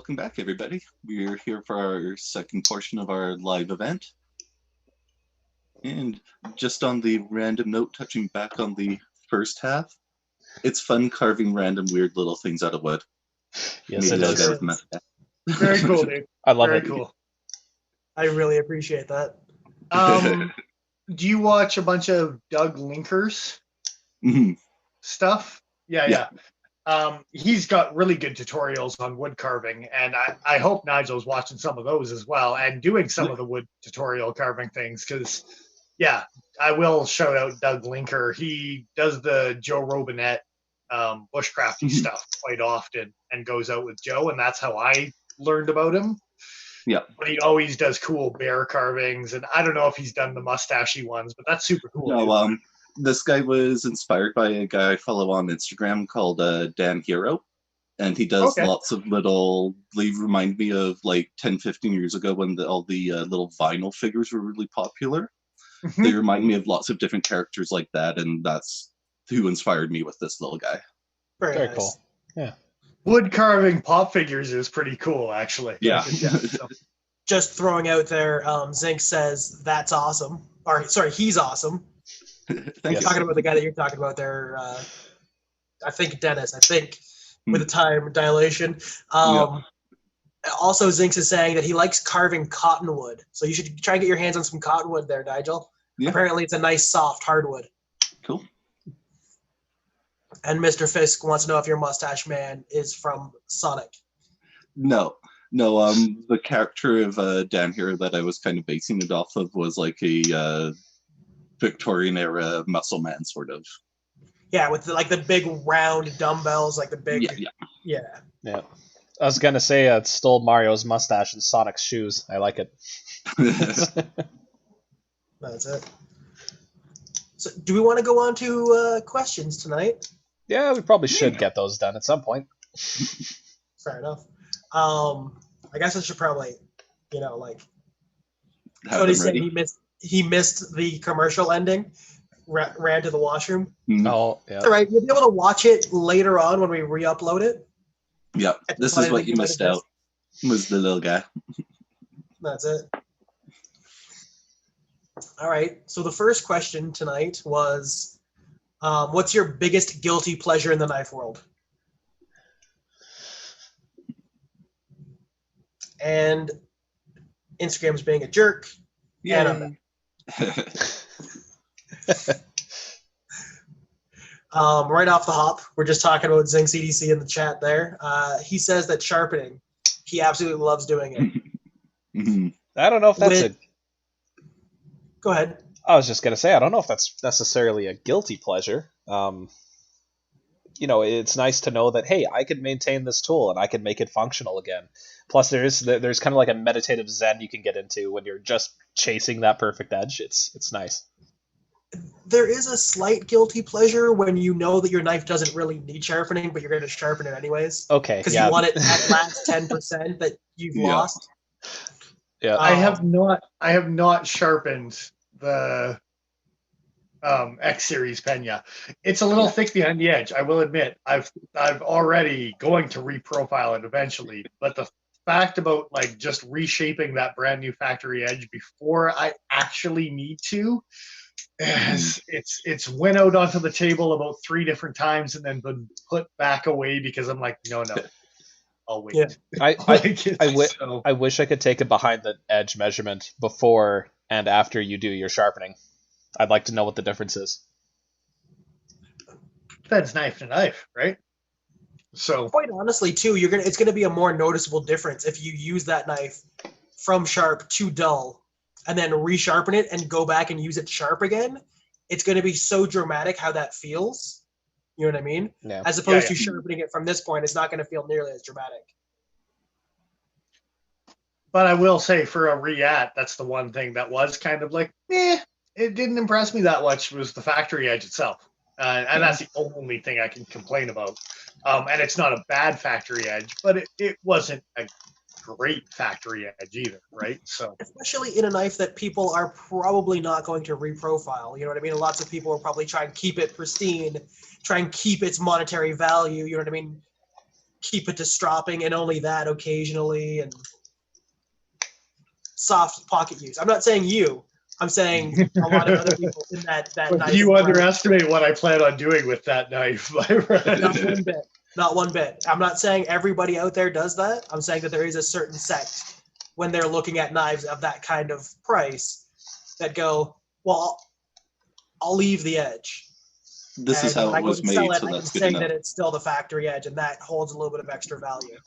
welcome back, everybody. We're here for our second portion of our live event. And just on the random note, touching back on the first half, it's fun carving random weird little things out of wood. Yes, it is. Very cool, dude. I love Very it. cool. I really appreciate that. Do you watch a bunch of Doug Linker's stuff? Yeah. He's got really good tutorials on wood carving, and I hope Nigel's watching some of those as well and doing some of the wood tutorial carving things because, yeah, I will shout out Doug Linker. He does the Joe Robinette bushcrafty stuff quite often and goes out with Joe, and that's how I learned about him. Yeah. But he always does cool bear carvings, and I don't know if he's done the mustachy ones, but that's super cool. No, this guy was inspired by a guy I follow on Instagram called Dan Hero, and he does lots of little, they remind me of like 10, 15 years ago when all the little vinyl figures were really popular. They remind me of lots of different characters like that, and that's who inspired me with this little guy. Very nice. Cool. Yeah. Wood carving pop figures is pretty cool, actually. Yeah. Just throwing out there, Zink says that's awesome. Or sorry, he's awesome. Thank you. Talking about the guy that you're talking about there, I think Dennis. I think with the time dilation. Also, Zinks is saying that he likes carving cottonwood, so you should try and get your hands on some cottonwood there, Nigel. Yeah. Apparently, it's a nice soft hardwood. Cool. And Mr. Fisk wants to know if your mustache man is from Sonic. No. The character of Dan here that I was kind of basing it off of was like a Victorian era muscle man, sort of. Yeah, with the big round dumbbells, like the big. Yeah. I was gonna say it stole Mario's mustache and Sonic's shoes. I like it. That's it. So, do we want to go on to questions tonight? Yeah, we probably should get those done at some point. Fair enough. I guess I should probably, Cody said he missed the commercial ending, ran to the washroom. Oh, yeah. All right, you'll be able to watch it later on when we re-upload it. Yeah, this is what you missed out, was the little guy. That's it. All right, so the first question tonight was, what's your biggest guilty pleasure in the knife world? And Instagram's being a jerk. Yeah. Right off the hop, we're just talking about Zing CDC in the chat there. He says that sharpening, he absolutely loves doing it. I don't know if that's Go ahead. I was just going to say, I don't know if that's necessarily a guilty pleasure. It's nice to know that, hey, I can maintain this tool and I can make it functional again. Plus, there's kind of like a meditative zen you can get into when you're just chasing that perfect edge. It's nice. There is a slight guilty pleasure when you know that your knife doesn't really need sharpening, but you're going to sharpen it anyways. Okay, because you want it at last 10% that you've lost. Yeah, I have not sharpened the X Series Pena. It's a little thick behind the edge, I will admit. I've already going to reprofile it eventually, but the fact about just reshaping that brand new factory edge before I actually need to. It's went out onto the table about 3 different times and then been put back away because I'm like, no, I'll wait. Yeah. I wish I could take a behind the edge measurement before and after you do your sharpening. I'd like to know what the difference is. Depends knife to knife, right? So quite honestly, too, it's gonna be a more noticeable difference if you use that knife from sharp to dull and then resharpen it and go back and use it sharp again. It's going to be so dramatic how that feels. You know what I mean? Yeah. As opposed to sharpening it from this point, it's not going to feel nearly as dramatic. But I will say for a re-at, that's the one thing that was kind of like, it didn't impress me that much, was the factory edge itself. And that's the only thing I can complain about. And it's not a bad factory edge, but it wasn't a great factory edge either, right? So especially in a knife that people are probably not going to reprofile, you know what I mean? Lots of people will probably try and keep it pristine, try and keep its monetary value, you know what I mean? keep it to stropping and only that occasionally, and soft pocket use. I'm not saying you. I'm saying a lot of other people in that knife. You underestimate what I plan on doing with that knife, my friend. Not one bit. Not one bit. I'm not saying everybody out there does that. I'm saying that there is a certain sect when they're looking at knives of that kind of price that go, well, I'll leave the edge. This is how it was made, so that's good to know. That it's still the factory edge, and that holds a little bit of extra value.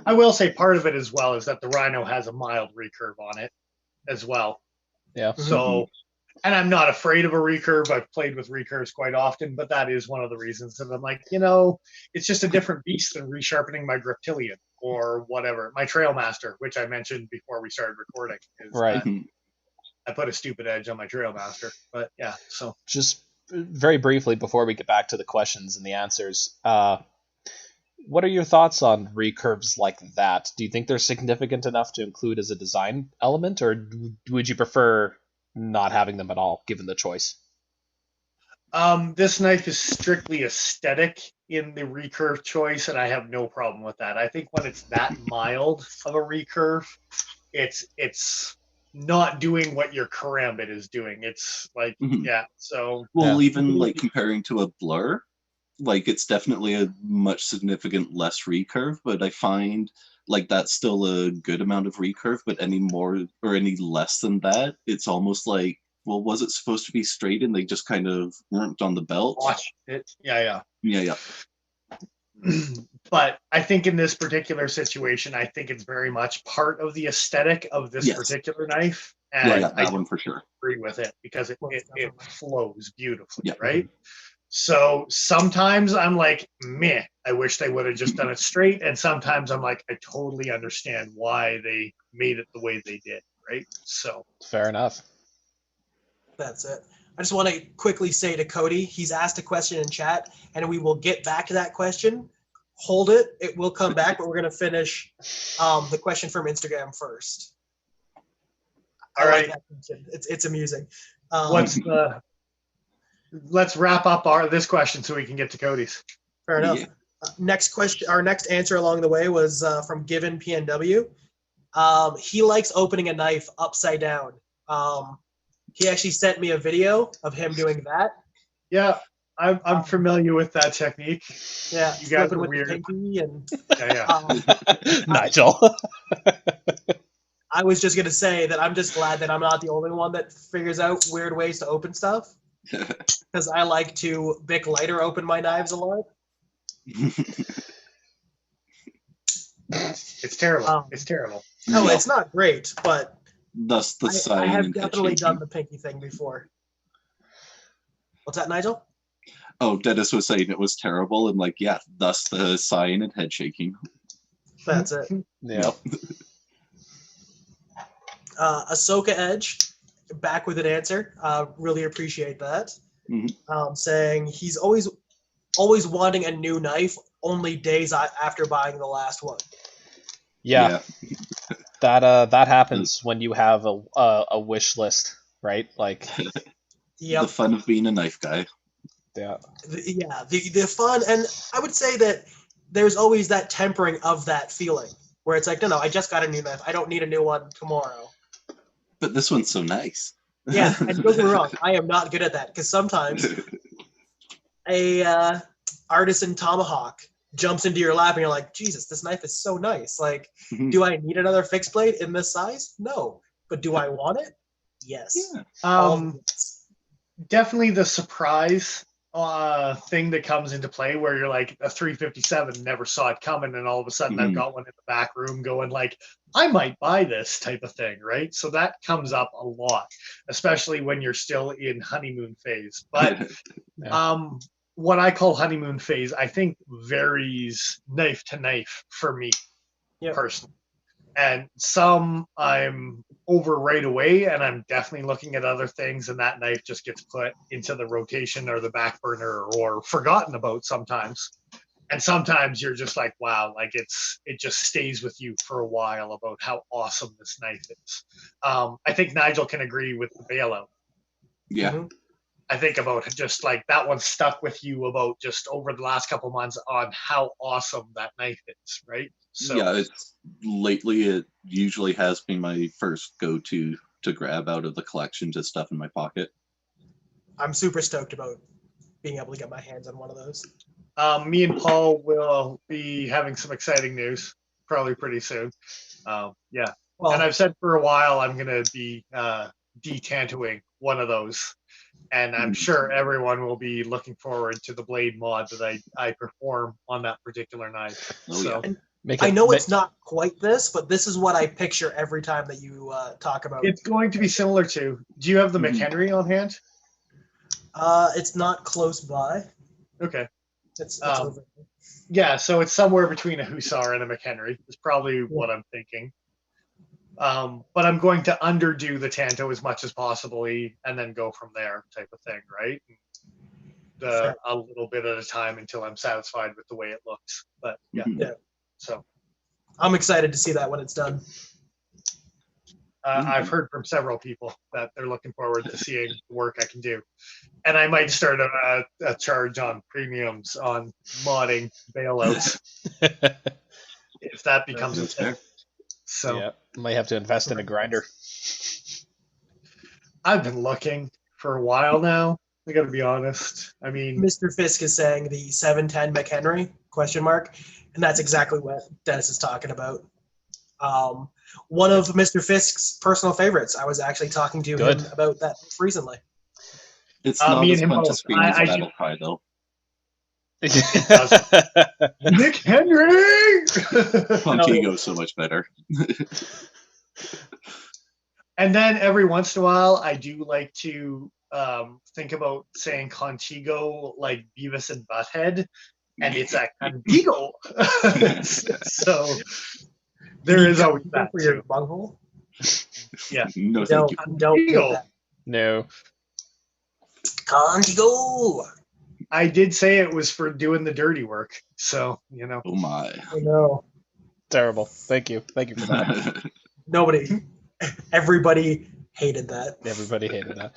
I will say part of it as well is that the Rhino has a mild recurve on it as well. Yeah. So, and I'm not afraid of a recurve. I've played with recurves quite often, but that is one of the reasons that I'm like, it's just a different beast than resharpening my Griptilian or whatever. My Trailmaster, which I mentioned before we started recording. Right. I put a stupid edge on my Trailmaster, but yeah, so. Just very briefly before we get back to the questions and the answers, what are your thoughts on recurves like that? Do you think they're significant enough to include as a design element, or would you prefer not having them at all, given the choice? This knife is strictly aesthetic in the recurve choice, and I have no problem with that. I think when it's that mild of a recurve, it's not doing what your Karambit is doing. It's like, so. Well, even like comparing to a Blur, like it's definitely a much significant less recurve, but I find like that's still a good amount of recurve, but any more or any less than that, it's almost like, well, was it supposed to be straight and they just kind of weren't on the belt? Watch it. Yeah. Yeah. But I think in this particular situation, I think it's very much part of the aesthetic of this particular knife. And that one for sure. Agree with it because it flows beautifully, right? So sometimes I'm like, meh, I wish they would have just done it straight. And sometimes I'm like, I totally understand why they made it the way they did, right? So. Fair enough. That's it. I just want to quickly say to Cody, he's asked a question in chat, and we will get back to that question. Hold it. It will come back, but we're going to finish the question from Instagram first. All right. It's amusing. Let's wrap up this question so we can get to Cody's. Fair enough. Next question. Our next answer along the way was from Given PNW. He likes opening a knife upside down. He actually sent me a video of him doing that. Yeah, I'm familiar with that technique. Yeah, you guys are with weird. The pinky and, Nigel. I was just gonna say that I'm just glad that I'm not the only one that figures out weird ways to open stuff. Because I like to Bic lighter open my knives a lot. It's terrible. It's terrible. No, it's not great, but thus the sign. I have definitely done the pinky thing before. What's that, Nigel? Oh, Dennis was saying it was terrible, and like, thus the sign and head shaking. That's it. Yeah. Ahsoka Edge, back with an answer. Really appreciate that. Mm-hmm. Saying he's always wanting a new knife, only days after buying the last one. Yeah. That happens when you have a wish list, right? Like, the fun of being a knife guy. Yeah. The fun, and I would say that there's always that tempering of that feeling where it's like, no, I just got a new knife. I don't need a new one tomorrow. But this one's so nice. Yeah, and don't get me wrong, I am not good at that because sometimes a artisan tomahawk jumps into your lap and you're like, Jesus, this knife is so nice. Like, do I need another fixed blade in this size? No. But do I want it? Yes. Yeah. Definitely the surprise thing that comes into play where you're like, a 357 never saw it coming, and all of a sudden I've got one in the back room going like, I might buy this type of thing, right? So that comes up a lot, especially when you're still in honeymoon phase. But what I call honeymoon phase, I think varies knife to knife for me personally. And some I'm over right away, and I'm definitely looking at other things, and that knife just gets put into the rotation or the back burner or forgotten about sometimes. And sometimes you're just like, wow, like it just stays with you for a while about how awesome this knife is. I think Nigel can agree with the bailout. Yeah. I think about just like that one stuck with you about just over the last couple months on how awesome that knife is, right? So yeah, lately it usually has been my first go-to to grab out of the collection to stuff in my pocket. I'm super stoked about being able to get my hands on one of those. Me and Paul will be having some exciting news probably pretty soon. Yeah. Well, and I've said for a while I'm going to be de-tattooing one of those. And I'm sure everyone will be looking forward to the blade mod that I perform on that particular knife. Oh, yeah. I know it's not quite this, but this is what I picture every time that you talk about. It's going to be similar to. Do you have the McHenry on hand? It's not close by. Okay. It's over. Yeah, so it's somewhere between a Hussar and a McHenry. Is probably what I'm thinking. But I'm going to underdo the Tanto as much as possibly, and then go from there, type of thing, right? A little bit at a time until I'm satisfied with the way it looks. But yeah. So I'm excited to see that when it's done. I've heard from several people that they're looking forward to seeing the work I can do, and I might start a charge on premiums on modding bailouts if that becomes a thing. So yeah, might have to invest in a grinder. I've been looking for a while now. I got to be honest. I mean, Mr. Fisk is saying the 710 McHenry ? And that's exactly what Dennis is talking about. One of Mr. Fisk's personal favorites. I was actually talking to him about that recently. It's not me as and him much as both. Battle Cry, though. Nick Henry! Contigo's so much better. And then every once in a while, I do like to think about saying Contigo like Beavis and Butthead, and it's a Contigo. So there is always that for your bunghole. Yeah. No, thank you. Don't do that. No. Contigo. I did say it was for doing the dirty work, so you know. Oh my. I know. Terrible. Thank you for that. Everybody hated that. Everybody hated that.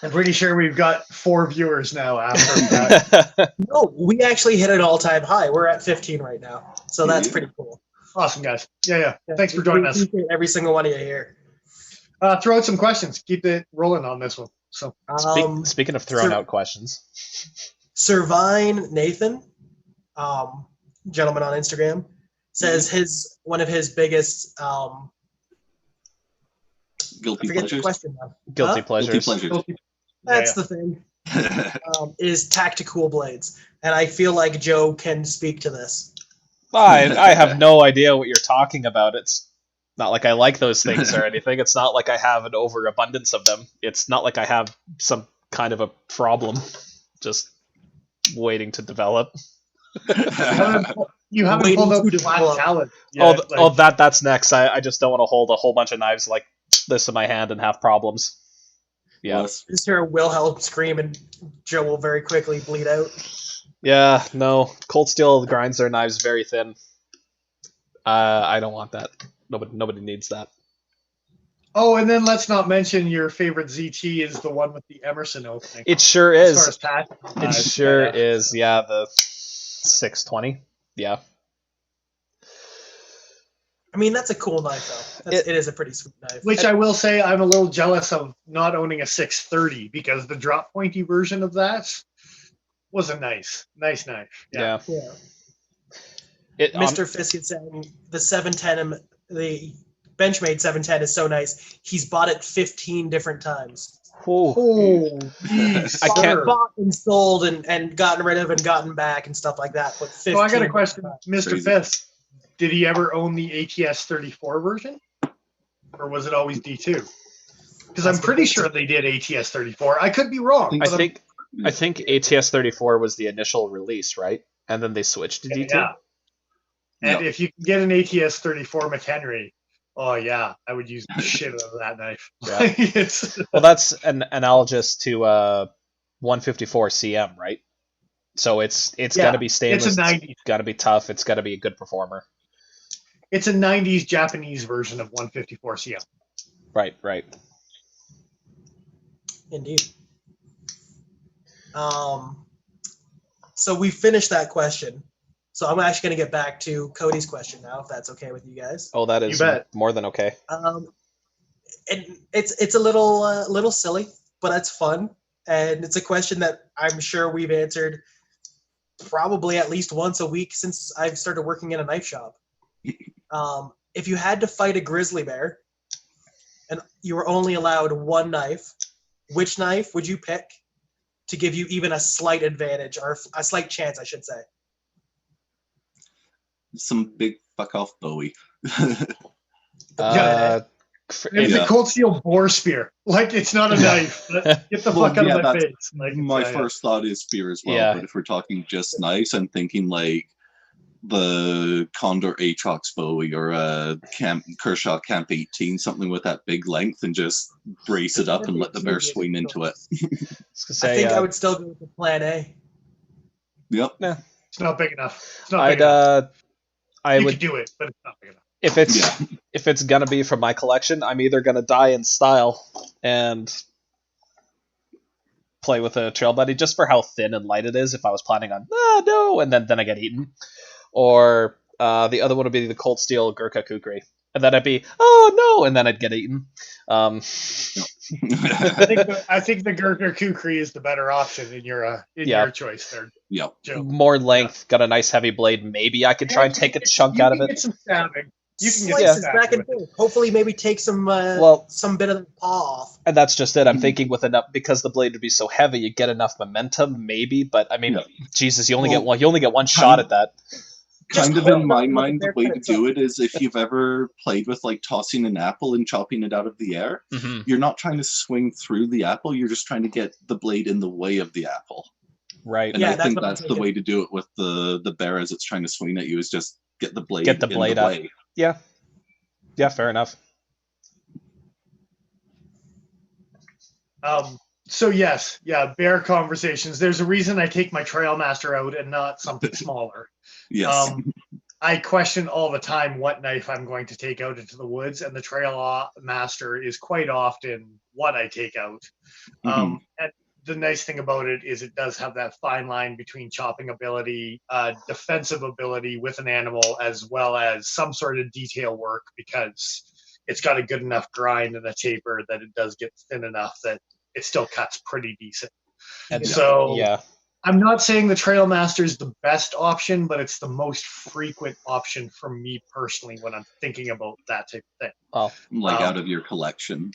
I'm pretty sure we've got 4 viewers now after that. No, we actually hit an all-time high. We're at 15 right now, so that's pretty cool. Awesome, guys. Yeah. Thanks for joining us. Every single one of you here. Throw out some questions. Keep it rolling on this one. So, speaking of throwing out questions, Servine Nathan, gentleman on Instagram, says one of his biggest guilty pleasures. Guilty pleasures. That's the thing. Is tactical blades, and I feel like Joe can speak to this. I have no idea what you're talking about. It's not like I like those things or anything. It's not like I have an overabundance of them. It's not like I have some kind of a problem just waiting to develop. You haven't pulled up flat talent. That's next. I just don't want to hold a whole bunch of knives like this in my hand and have problems. Yeah. Just hear a Wilhelm scream and Joe will very quickly bleed out. Yeah, no. Cold steel grinds their knives very thin. I don't want that. Nobody needs that. Oh, and then let's not mention your favorite ZT is the one with the Emerson opening. It sure is. As far as it sure is. Yeah, the 620. Yeah. I mean, that's a cool knife, though. It is a pretty sweet knife. Which I will say I'm a little jealous of not owning a 630 because the drop pointy version of that was a nice knife. Yeah. Mr. Fisk is saying the 710, the Benchmade 710 is so nice. He's bought it 15 different times. Oh, I can't bought and sold and gotten rid of and gotten back and stuff like that. But so I got a question, Mr. Fisk. Did he ever own the ATS 34 version, or was it always D2? Because I'm pretty sure they did ATS 34. I could be wrong. I think ATS 34 was the initial release, right? And then they switched to D2. Yeah. And if you can get an ATS 34 McHenry, oh yeah, I would use the shit out of that knife. Yeah. Well, that's an analogous to 154 CM, right? So it's got to be stainless. It's a 90s. It's got to be tough. It's got to be a good performer. It's a 90s Japanese version of 154 CM. Right. Indeed. So we finished that question. So I'm actually going to get back to Cody's question now, if that's okay with you guys. Oh, that is more than okay. And it's a little silly, but it's fun, and it's a question that I'm sure we've answered probably at least once a week since I've started working in a knife shop. If you had to fight a grizzly bear and you were only allowed one knife, which knife would you pick to give you even a slight advantage, or a slight chance, I should say? Some big fuck off Bowie. It's a cold steel boar spear. Like, it's not a knife. Get the fuck out of my face. Like, my first thought is spear as well, but if we're talking just knives, I'm thinking like the Condor Aatrox Bowie or a Kershaw Camp 18, something with that big length, and just brace it up and let the bear swing into it. I think I would still go with the plan A. Yep. Yeah. It's not big enough. It's not big enough. You could do it, but it's not big enough. If it's gonna be from my collection, I'm either gonna die in style and play with a trail buddy just for how thin and light it is. If I was planning on no, and then I get eaten, or the other one would be the cold steel Gurkha Kukri, and then I'd be no, and then I'd get eaten. I think the Gurkha Kukri is the better option in your choice there. Yeah, more length, got a nice heavy blade. Maybe I could try and take a chunk out of it. Get some stabbing. You can slices back and forth. Hopefully, maybe take some bit of the paw off. And that's just it. I'm thinking with enough, because the blade would be so heavy, you get enough momentum, maybe. But I mean, Jesus, you only get one shot at that. Kind of in my mind, the way to do it is if you've ever played with like tossing an apple and chopping it out of the air, you're not trying to swing through the apple. You're just trying to get the blade in the way of the apple. Right. And I think that's the way to do it with the bear as it's trying to swing at you, is just get the blade in the way. Yeah. Yeah, fair enough. So yes, bear conversations. There's a reason I take my Trailmaster out and not something smaller. Yes. I question all the time what knife I'm going to take out into the woods, and the Trailmaster is quite often what I take out. And the nice thing about it is it does have that fine line between chopping ability, defensive ability with an animal, as well as some sort of detail work, because it's got a good enough grind and a taper that it does get thin enough that it still cuts pretty decent. And I'm not saying the Trailmaster is the best option, but it's the most frequent option for me personally when I'm thinking about that type of thing. Out of your collection.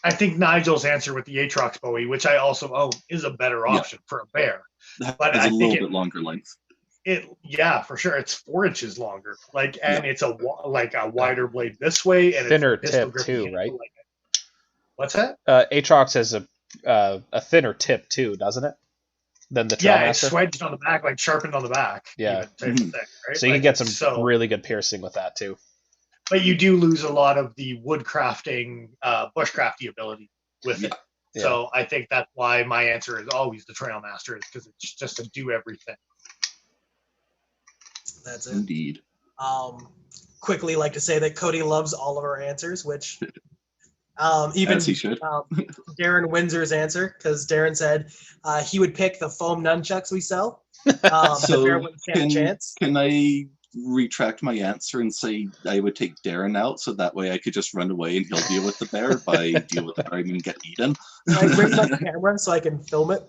I think Nigel's answer with the Aatrox Bowie, which I also own, is a better option for a bear. But it's a little bit longer length. For sure. It's 4 inches longer. And it's a wider blade this way, and thinner tip too, right? What's that? Aatrox has a thinner tip too, doesn't it? Than the Trailmaster. Yeah, it's wedged on the back, sharpened on the back. Yeah. Type of thing, right? So you can get some really good piercing with that too. But you do lose a lot of the woodcrafting, bushcrafty ability with it. Yeah. So I think that's why my answer is always the Trailmaster, is because it's just to do everything. That's it. Indeed. Quickly like to say that Cody loves all of our answers, which even as he should. Darren Windsor's answer, because Darren said he would pick the foam nunchucks we sell. So can I retract my answer and say I would take Darren out, so that way I could just run away and he'll deal with the bear? By deal with the bear, I mean get eaten. Can I bring my camera so I can film it?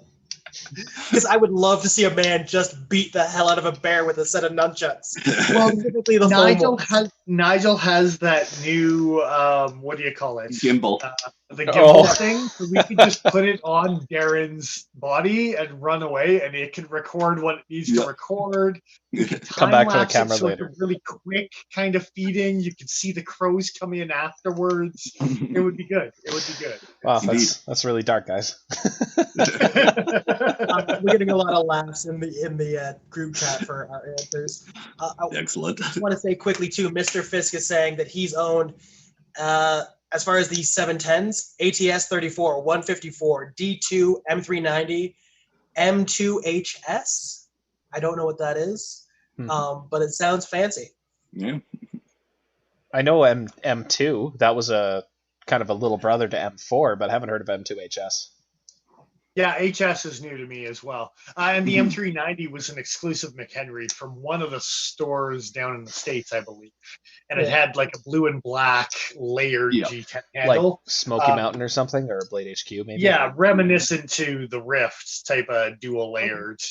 Because I would love to see a man just beat the hell out of a bear with a set of nunchucks. Well, typically the Nigel has that new what do you call it? Gimbal. The gimbal thing. So we can just put it on Darren's body and run away, and it can record what it needs to record. Come back to the camera later. Really quick kind of feeding. You can see the crows come in afterwards. It would be good. Wow, that's really dark, guys. We're getting a lot of laughs in the group chat for our answers. Excellent. I just want to say quickly too, Mr. Fisk is saying that he's owned, as far as the 710s, ATS 34, 154, D2, M390, M2HS. I don't know what that is, but it sounds fancy. Yeah. I know M2. That was a kind of a little brother to M4, but I haven't heard of M2HS. Yeah, HS is new to me as well. And the Mhm. M390 was an exclusive McHenry from one of the stores down in the States, I believe. And it Yeah. had like a blue and black layered Yeah. G10 Like handle. Smoky Mountain or something, or Blade HQ maybe. Yeah, reminiscent to the Rift type of dual layered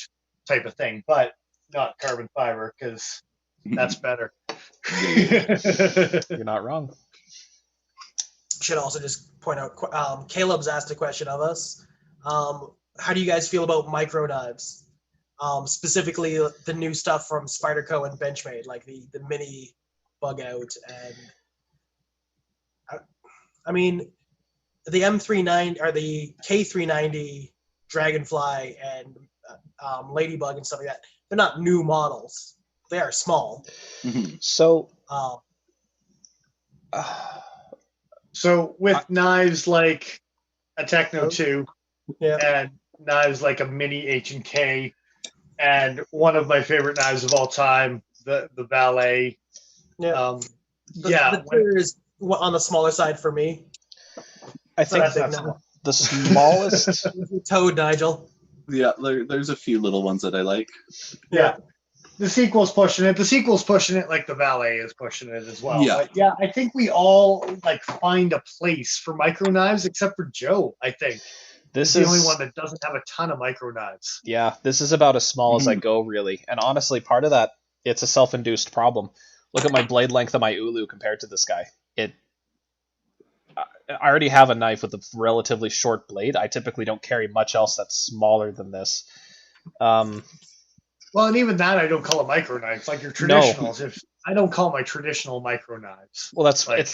type of thing, but not carbon fiber because that's better. You're not wrong. Should also just point out, Caleb's asked a question of us. How do you guys feel about micro knives? Specifically, the new stuff from Spyderco and Benchmade, like the mini bug out. And I mean, the M390 or the K390 Dragonfly and Ladybug and stuff like that, they're not new models. They are small. So, so with knives like a Techno 2 and knives like a mini H&K and one of my favorite knives of all time, the Valet. The tier is on the smaller side for me. I think the smallest Toad, Nigel. Yeah, there's a few little ones that I like. Yeah. The sequel's pushing it. The sequel's pushing it like the Valet is pushing it as well. Yeah. But yeah, I think we all like find a place for micro knives except for Joe, I think. This He's is the only one that doesn't have a ton of micro knives. Yeah, this is about as small as I go, really. And honestly, part of that, it's a self-induced problem. Look at my blade length of my Ulu compared to this guy. I already have a knife with a relatively short blade. I typically don't carry much else that's smaller than this. Well, and even that I don't call a micro knife. Like your traditionals, I don't call my traditional micro knives. Well, that's like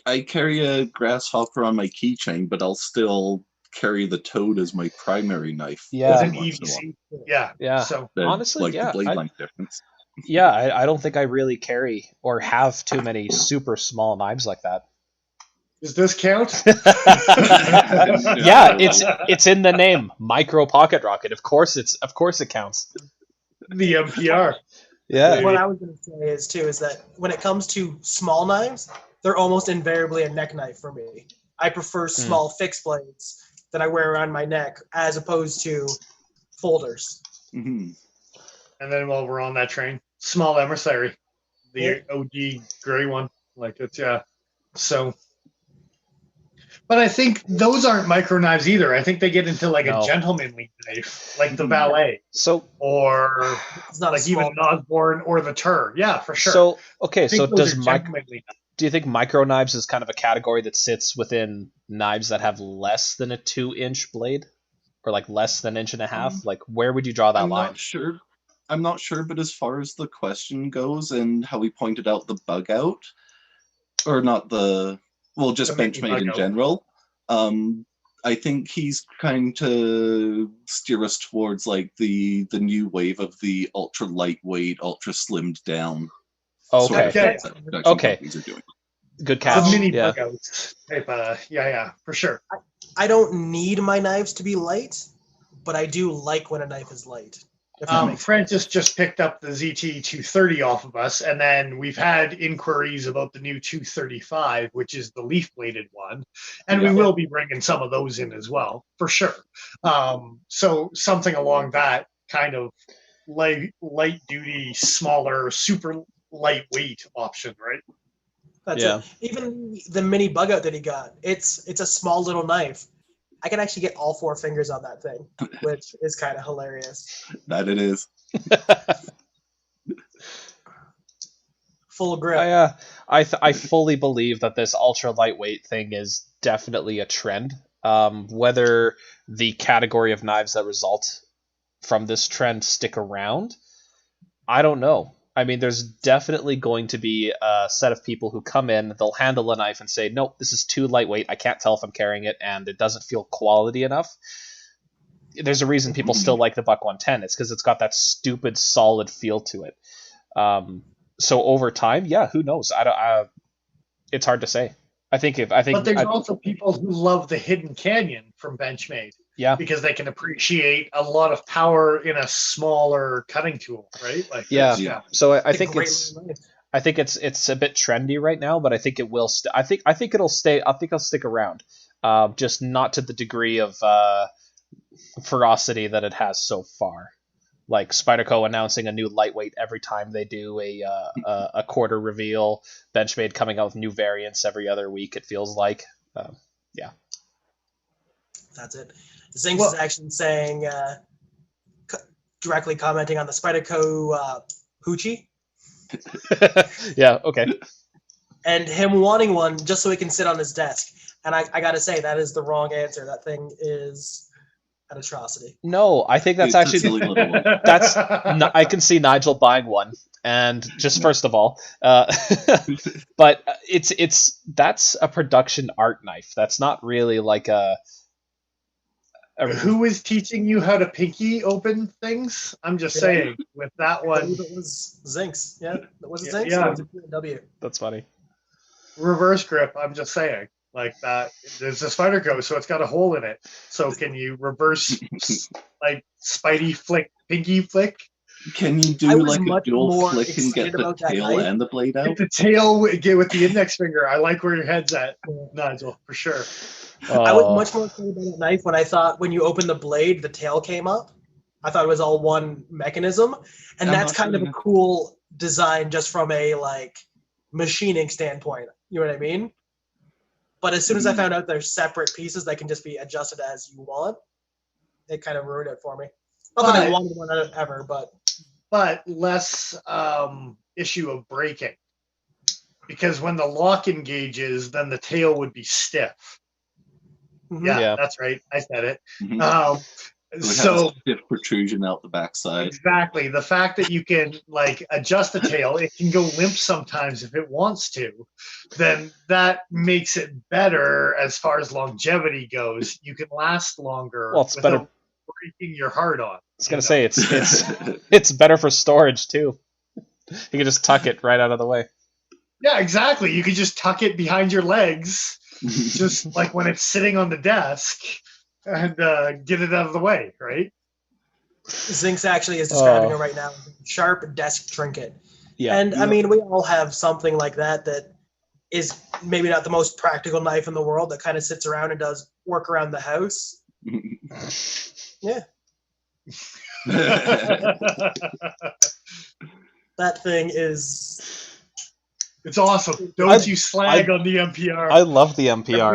I carry a grasshopper on my keychain, but I'll still carry the Toad as my primary knife. Yeah, an EDC. Yeah. So honestly, the blade length difference. Yeah, I don't think I really carry or have too many super small knives like that. Does this count? Yeah, it's in the name, micro pocket rocket. Of course it counts. The MPR. Yeah. What I was going to say is that when it comes to small knives, they're almost invariably a neck knife for me. I prefer small fixed blades that I wear around my neck as opposed to folders. Mm-hmm. And then while we're on that train, small emissary, the OG gray one, like it's so. But I think those aren't micro knives either. I think they get into like a gentlemanly knife, like the Valet. So, or it's not like even an Osborne or the Tur. Yeah, for sure. So okay, so do you think micro knives is kind of a category that sits within knives that have less than a 2-inch blade, or like less than 1.5 inches? Like, where would you draw that line? I'm not sure, but as far as the question goes and how we pointed out the bug out, or not just Benchmade in general, I think he's trying to steer us towards like the new wave of the ultra lightweight, ultra slimmed down. Okay. Okay. Good catch. The mini bug outs type. For sure. I don't need my knives to be light, but I do like when a knife is light. Francis just picked up the ZT 230 off of us, and then we've had inquiries about the new 235, which is the leaf bladed one, and we will be bringing some of those in as well, for sure. So something along that kind of light duty, smaller, super lightweight option, right? That's it. Even the mini bug out that he got, it's a small little knife. I can actually get all 4 fingers on that thing, which is kind of hilarious. That it is. Full grip. I fully believe that this ultra lightweight thing is definitely a trend. Whether the category of knives that result from this trend stick around, I don't know. I mean, there's definitely going to be a set of people who come in, they'll handle a knife and say, nope, this is too lightweight, I can't tell if I'm carrying it, and it doesn't feel quality enough. There's a reason people still like the Buck 110. It's because it's got that stupid, solid feel to it. So over time, who knows? It's hard to say. But there's also people who love the Hidden Canyon from Benchmade. Yeah. Because they can appreciate a lot of power in a smaller cutting tool, right? Like So I think it's a bit trendy right now, but I think it will. I think it'll stay. I think it'll stick around. just not to the degree of ferocity that it has so far. Like Spyderco announcing a new lightweight every time they do a quarter reveal. Benchmade coming out with new variants every other week. It feels like, yeah. That's it. Zinx is actually saying, directly commenting on the Spyderco hoochie. Yeah. Okay. And him wanting one just so he can sit on his desk. And I gotta say, that is the wrong answer. That thing is an atrocity. No, I think that's actually silly little one. that's. I can see Nigel buying one, and just first of all, but that's a production art knife. That's not really like a. Who is teaching you how to pinky open things? I'm just saying, with that one. It was Zinx. Yeah, was it Zinx? Yeah. Or was it W? That's funny. Reverse grip, I'm just saying. Like that, there's a Spyderco, so it's got a hole in it. So can you reverse, like, Spidey flick, pinky flick? Can you do like a dual flick and get the tail and the blade out? Get the tail, get with the index finger. I like where your head's at, Nigel, for sure. I was much more excited about that knife when I thought when you open the blade, the tail came up. I thought it was all one mechanism, and that's kind of a cool design just from a like machining standpoint. You know what I mean? But as soon as I found out they're separate pieces that can just be adjusted as you want, it kind of ruined it for me. Not that I wanted one ever, but less issue of breaking, because when the lock engages, then the tail would be stiff. Yeah, that's right. I said it. So stiff protrusion out the backside. Exactly. The fact that you can like adjust the tail, it can go limp sometimes if it wants to, then that makes it better as far as longevity goes. You can last longer it's without better. breaking your heart on. I was gonna say it's better for storage too. You can just tuck it right out of the way. Yeah, exactly. You could just tuck it behind your legs, just like when it's sitting on the desk, and get it out of the way, right? Zinx actually is describing it right now. Sharp desk trinket. Yeah. And I mean, we all have something like that is maybe not the most practical knife in the world that kind of sits around and does work around the house. Yeah. That thing is... It's awesome. Don't you slag on the MPR. I love the MPR. I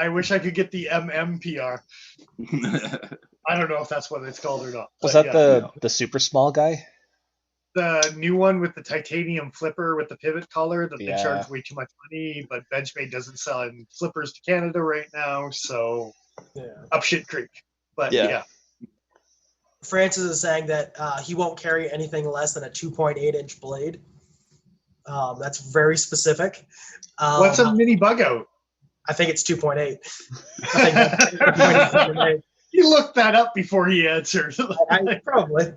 wish I could get the MMPR. I don't know if that's what it's called or not. Was that the super small guy? The new one with the titanium flipper with the pivot collar that they charge way too much money, but Benchmade doesn't sell in flippers to Canada right now, so up shit creek. But yeah. Francis is saying that he won't carry anything less than a 2.8-inch blade. That's very specific. What's a mini bug out? I think it's 2.8. I think 2.8. He looked that up before he answered. Probably.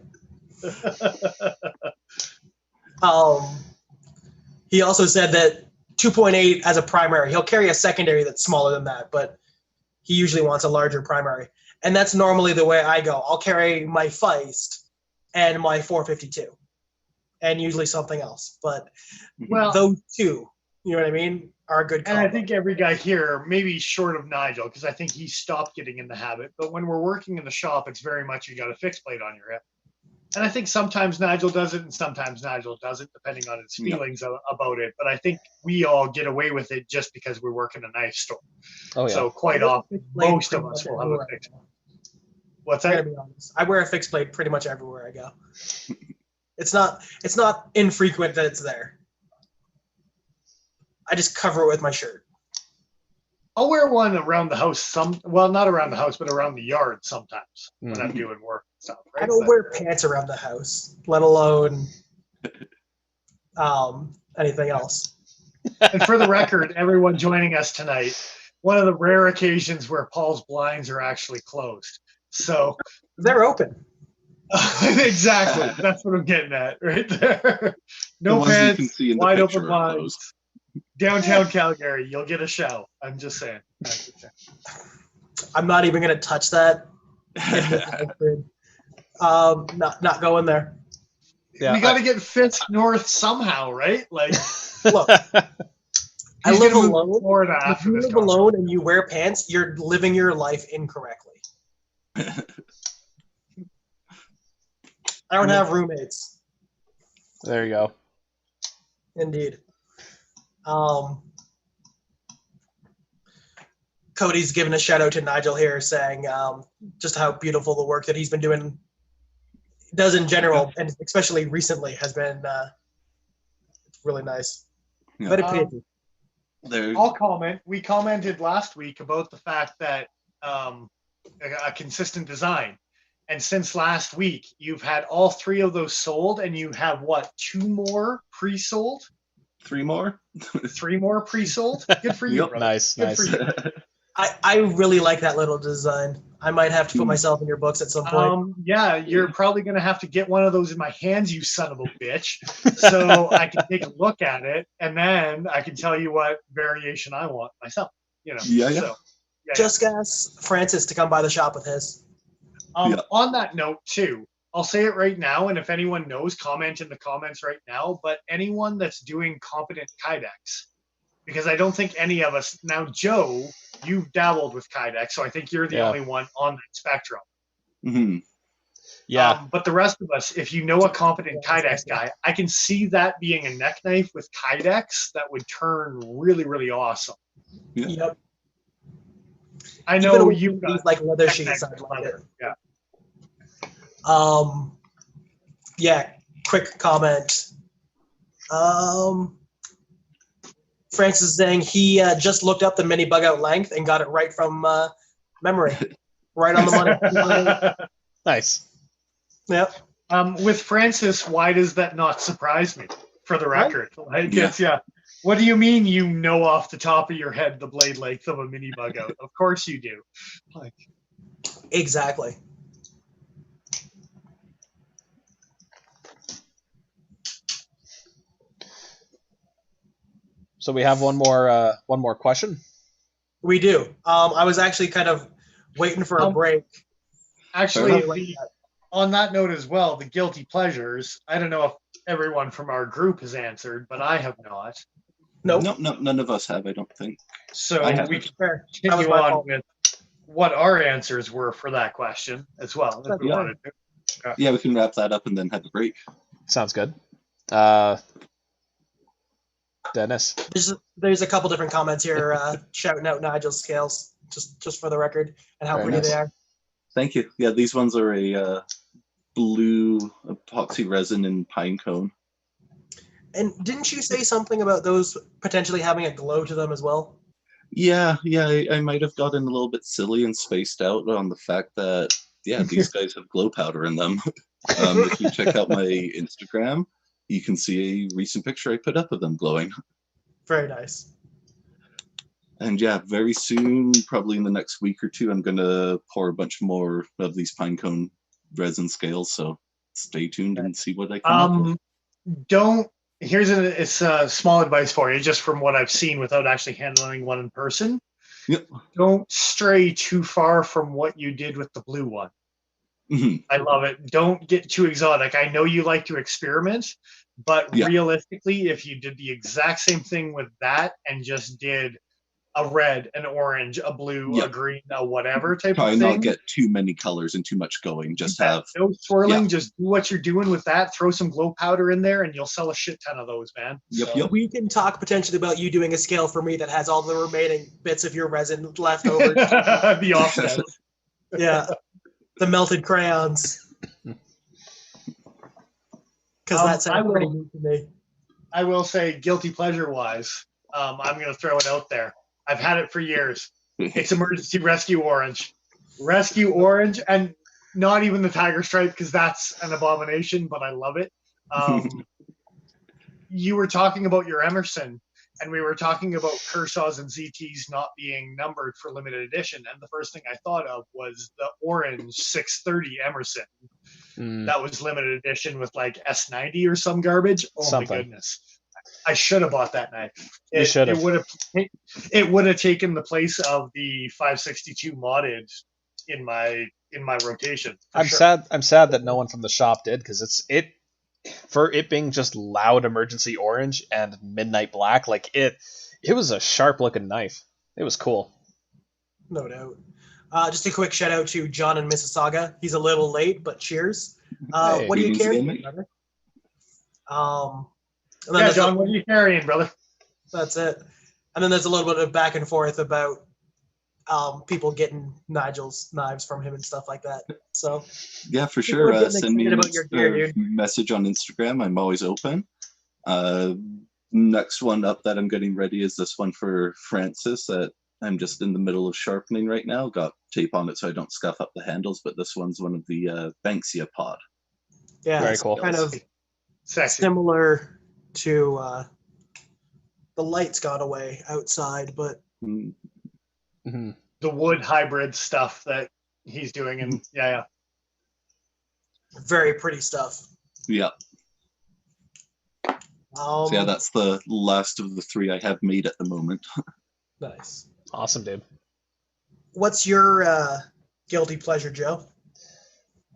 He also said that 2.8 as a primary. He'll carry a secondary that's smaller than that, but he usually wants a larger primary. And that's normally the way I go. I'll carry my Feist and my 452. And usually something else. But those two, you know what I mean, are a good combo. And I think every guy here, maybe short of Nigel, because I think he stopped getting in the habit. But when we're working in the shop, it's very much you got a fixed blade on your hip. And I think sometimes Nigel does it and sometimes Nigel doesn't, depending on his feelings about it. But I think we all get away with it just because we work in a knife store. Oh, yeah. So quite often, most of us will have a fixed blade. What's that? I gotta be honest. I wear a fixed blade pretty much everywhere I go. It's not infrequent that it's there. I just cover it with my shirt. I'll wear one around the house not around the house, but around the yard sometimes when I'm doing work and stuff. Right? I don't wear pants around the house, let alone anything else. And for the record, everyone joining us tonight, one of the rare occasions where Paul's blinds are actually closed. So they're open. Exactly. That's what I'm getting at right there. No pants, wide open blinds. Downtown Calgary, you'll get a show. I'm just saying. I'm not even going to touch that. Not going there. Yeah, we got to get Fisk north somehow, right? Like, look, I He's live gonna move to alone. Florida If after you this live conference. alone and you wear pants, you're living your life incorrectly. I don't have roommates. There you go. Indeed. Cody's giving a shout out to Nigel here, saying just how beautiful the work that he's been does in general, and especially recently, has been really nice. Yeah. Very pretty. I'll comment. We commented last week about the fact that a consistent design. And since last week, you've had all 3 of those sold, and you have, what, 2 more pre-sold? 3 more? 3 more pre-sold? Good for you, Yep. brother. Nice, Good nice. for you. I really like that little design. I might have to put myself in your books at some point. Yeah, you're probably going to have to get one of those in my hands, you son of a bitch, so I can take a look at it, and then I can tell you what variation I want myself. You know. Yeah. So, Just ask Francis to come by the shop with his. On that note, too, I'll say it right now, and if anyone knows, comment in the comments right now, but anyone that's doing competent Kydex, because I don't think any of us, now Joe, you've dabbled with Kydex, so I think you're the only one on that spectrum. Mm-hmm. Yeah. But the rest of us, if you know a competent Kydex guy, I can see that being a neck knife with Kydex that would turn really, really awesome. Yeah. Yep. I know you've these got like leather neck sheets. knives with leather. Yeah. Yeah, quick comment. Francis is saying he just looked up the mini bug out length and got it right from memory. Right on the money. Nice. Yep. With Francis, why does that not surprise me? For the record, like, Yeah. What do you mean you know off the top of your head the blade length of a mini bug out? Of course you do. Like, exactly. So we have one more question. We do. I was actually kind of waiting for a break. Actually, on that note as well, the guilty pleasures. I don't know if everyone from our group has answered, but I have not. Nope. No, none of us have, I don't think. So we can continue on with what our answers were for that question as well, if we wanted to. Yeah, we can wrap that up and then have a break. Sounds good. Dennis. There's a couple different comments here shouting out Nigel's scales, just for the record, and how Very pretty nice. they are. Thank you. Yeah, these ones are a blue epoxy resin and pine cone. And didn't you say something about those potentially having a glow to them as well? Yeah, I might have gotten a little bit silly and spaced out on the fact that, these guys have glow powder in them. If you check out my Instagram, you can see a recent picture I put up of them glowing. Very nice. And very soon, probably in the next week or two, I'm going to pour a bunch more of these pine cone resin scales, so stay tuned and see what I come up with. It's a small advice for you, just from what I've seen without actually handling one in person. Yep. Don't stray too far from what you did with the blue one. Mm-hmm. I love it. Don't get too exotic. I know you like to experiment, but realistically, if you did the exact same thing with that and just did a red, an orange, a blue, a green, a whatever type of thing. Try not get too many colors and too much going. Just have no swirling. Just do what you're doing with that. Throw some glow powder in there, and you'll sell a shit ton of those, man. Yep. We can talk potentially about you doing a scale for me that has all the remaining bits of your resin left over. The offset. Yeah, the melted crayons. Because that sounds pretty neat to me. I will say, guilty pleasure wise, I'm going to throw it out there. I've had it for years. It's Emergency Rescue Orange. Rescue Orange, and not even the Tiger Stripe, because that's an abomination, but I love it. You were talking about your Emerson, and we were talking about Kershaw's and ZTs not being numbered for limited edition, and the first thing I thought of was the orange 630 Emerson. That was limited edition with like S90 or some garbage. Oh my goodness. I should have bought that knife. You should have. It would have taken the place of the 562 modded in my rotation. I'm sad that no one from the shop did, because for it being just loud emergency orange and midnight black, like It was a sharp-looking knife. It was cool. No doubt. Just a quick shout out to John in Mississauga. He's a little late, but cheers. Hey. What are you Greetings again, carrying, mate. brother? And then Yeah, there's John, what are you carrying, brother? That's it. And then there's a little bit of back and forth about people getting Nigel's knives from him and stuff like that. So Yeah, for people are sure. getting Send me excited a about your gear, dude. message on Instagram. I'm always open. Next one up that I'm getting ready is this one for Francis that I'm just in the middle of sharpening right now. Got tape on it so I don't scuff up the handles, but this one's one of the Banksia pod. Yeah, Very it's cool. kind of Sexy. similar to the lights got away outside, but Mm-hmm. The wood hybrid stuff that he's doing, and yeah. very pretty stuff. Yeah. So yeah, that's the last of the 3 I have made at the moment. Nice. Awesome, dude. What's your guilty pleasure, Joe?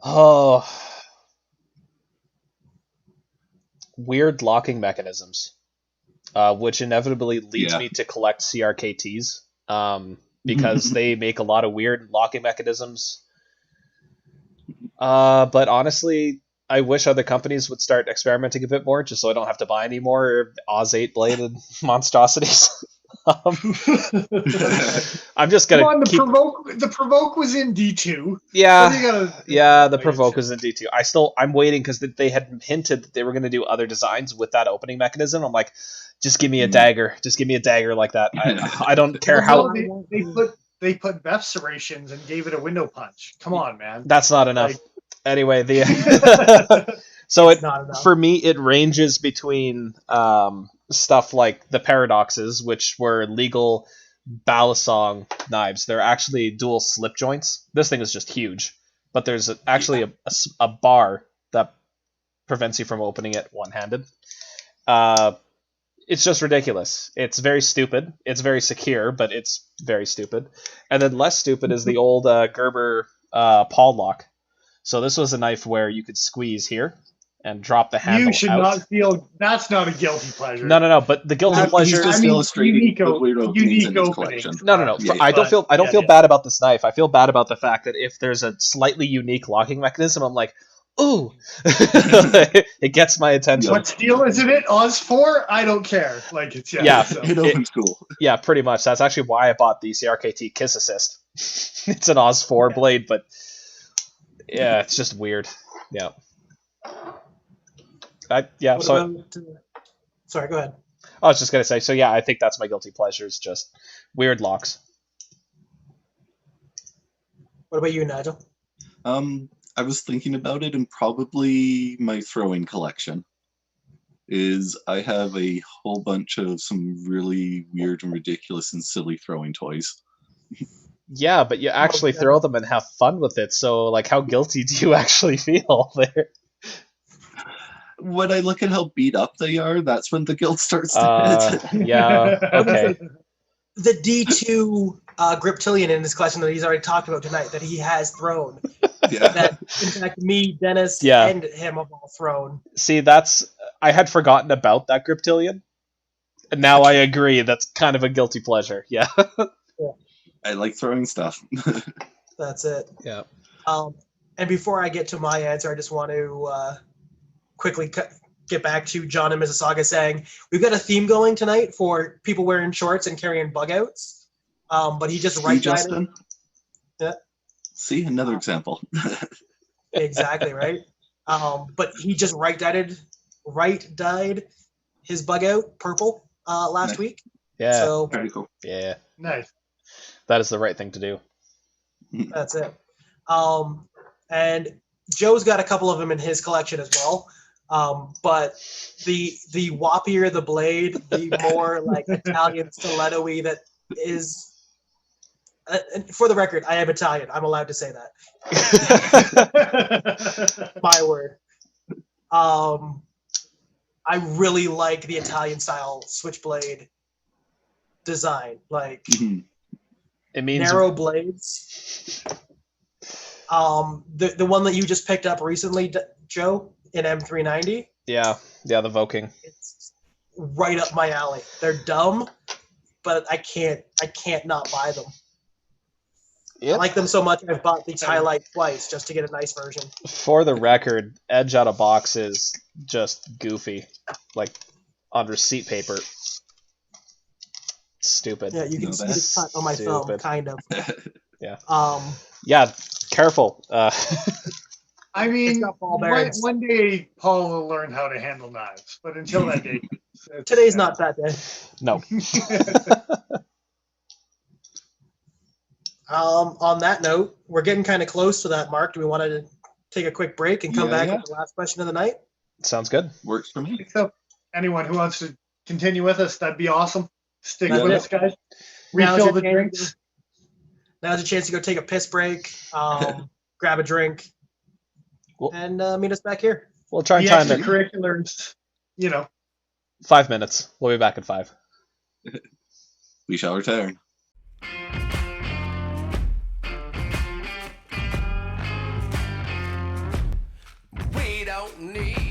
Oh, weird locking mechanisms, which inevitably leads me to collect CRKTs, because they make a lot of weird locking mechanisms. But honestly, I wish other companies would start experimenting a bit more, just so I don't have to buy any more Oz 8 bladed monstrosities. I'm just gonna the provoke was in D2. Yeah, the provoke was in D2. I'm waiting because they had hinted that they were going to do other designs with that opening mechanism. I'm like, just give me a dagger. Just give me a dagger like that. I don't care how. They put Beth serrations and gave it a window punch. Come on, man. That's not enough. Anyway, so for me it ranges between stuff like the Paradoxes, which were legal balisong knives. They're actually dual slip joints. This thing is just huge, but there's actually a bar that prevents you from opening it one-handed. It's just ridiculous. It's very stupid. It's very secure, but it's very stupid. And then less stupid is the old Gerber pawl lock. So this was a knife where you could squeeze here and drop the handle out. You should not feel that's not a guilty pleasure. No. But the guilty pleasure is just illustrating the weird openings in his collection. No. Yeah, I don't feel bad about this knife. I feel bad about the fact that if there's a slightly unique locking mechanism, I'm like, ooh, it gets my attention. What steel is it? Oz 4? I don't care. Like it's it opens cool. Yeah, pretty much. That's actually why I bought the CRKT Kiss Assist. It's an Oz 4 blade, but yeah, it's just weird. Yeah. Sorry, go ahead. I was just gonna say, so yeah, I think that's my guilty pleasure, is just weird locks. What about you, Nigel? I was thinking about it, and probably my throwing collection is I have a whole bunch of some really weird and ridiculous and silly throwing toys. Yeah, but you actually throw them and have fun with it. So, like, how guilty do you actually feel there? When I look at how beat up they are, that's when the guilt starts to hit. Yeah, okay. The D2 Griptilian in this collection that he's already talked about tonight, that he has thrown. Yeah. That, in fact, me, Dennis, and him have all thrown. See, I had forgotten about that Griptilian. And now I agree, that's kind of a guilty pleasure. Yeah. I like throwing stuff. That's it. Yeah. And before I get to my answer, I just want to quickly get back to John in Mississauga saying, we've got a theme going tonight for people wearing shorts and carrying bug outs. But he just right-dyed. Yeah. See, another example. Exactly, right? But he just right-dyed his bug out purple last week. Yeah. So, very cool. Yeah. Nice. That is the right thing to do. That's it. And Joe's got a couple of them in his collection as well. But the whoppier the blade, the more like Italian stiletto-y that is. For the record, I am Italian. I'm allowed to say that. My word. I really like the Italian style switchblade design. Like it means narrow blades. The one that you just picked up recently, Joe, in M390. Yeah, the Voking. It's right up my alley. They're dumb, but I can't not buy them. Yep. I like them so much, I've bought these highlight twice just to get a nice version. For the record, Edge out of box is just goofy, like on receipt paper. Stupid. Yeah, you can see the cut on my thumb, kind of. Yeah. Yeah, careful. I mean, one day Paul will learn how to handle knives, but until that day, today's not that day. No. On that note, we're getting kind of close to that mark. Do we want to take a quick break and come back with the last question of the night? Sounds good. Works for me. Except anyone who wants to continue with us, that'd be awesome. Stick with us, guys. Refill the drinks. Now's a chance to go take a piss break, grab a drink, and meet us back here. We'll try and time it. Extracurriculars, 5 minutes. We'll be back in 5. We shall return. We don't need